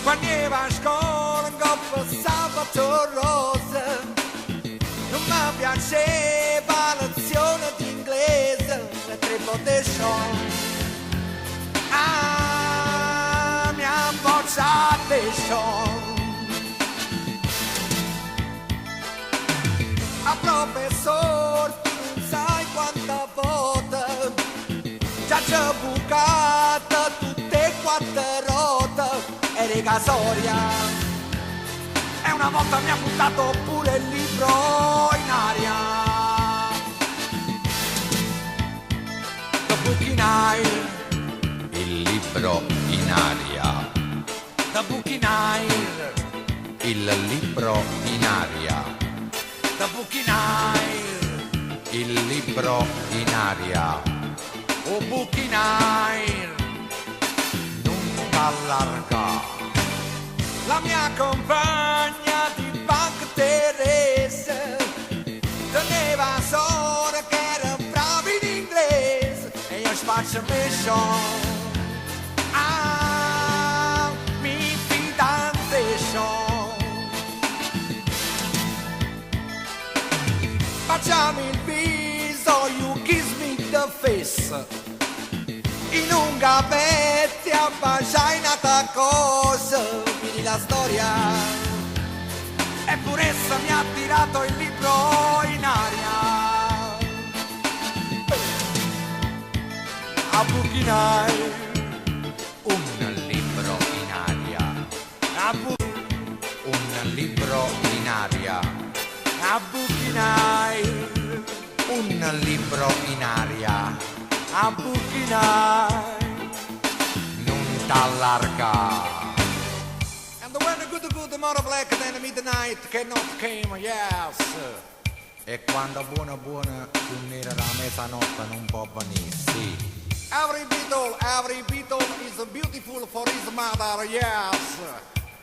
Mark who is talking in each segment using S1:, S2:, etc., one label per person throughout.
S1: Quando va a scuola coppa Salvatore Rosa, non mi piaceva la lezione d'inglese, le tre potesson. Ah, mi ha bocciate son. A professor, tu non sai quanta volte già c'è bucata tutte e quattro rotte e regasoria. E una volta mi ha buttato pure il libro in aria. The book in air,
S2: il libro in aria,
S1: the book in air,
S2: il libro in aria,
S1: the book in air,
S2: il libro in aria,
S1: oh book in air.
S2: non t'allarga.
S1: La mia compagna di banca Teresa teneva solo che era brava in inglese e io faccio mission. Ah, mi fidante son. Facciamo il viso, you kiss me the face. In un gavetti a baciainata cosa, vedi la storia. Eppure essa mi ha tirato il libro in aria. A buchinai,
S2: Un libro in aria, un libro in aria,
S1: a buchinai,
S2: un libro in aria,
S1: a buchinai.
S2: non t'allarga.
S1: And the weather good, the mother black, and then the midnight cannot came, yes.
S2: E quando buona tu nera la mezzanotte non può venire, sì.
S1: Every beetle is beautiful for his mother, yes.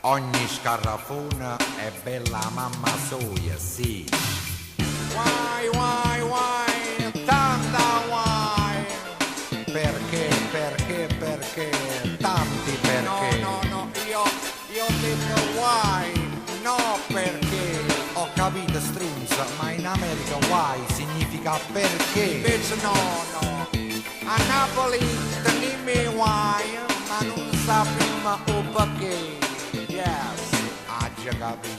S2: Ogni scarafona è bella mamma sua, sì.
S1: Why, tanta why.
S2: Perché, tanti perché.
S1: No, io ho detto why, no perché.
S2: Ho capito strunza, ma in America why significa perché.
S1: Invece no. A Napoli dimmi why, ma non sappiamo o perché, yes.
S2: Ah, già capito.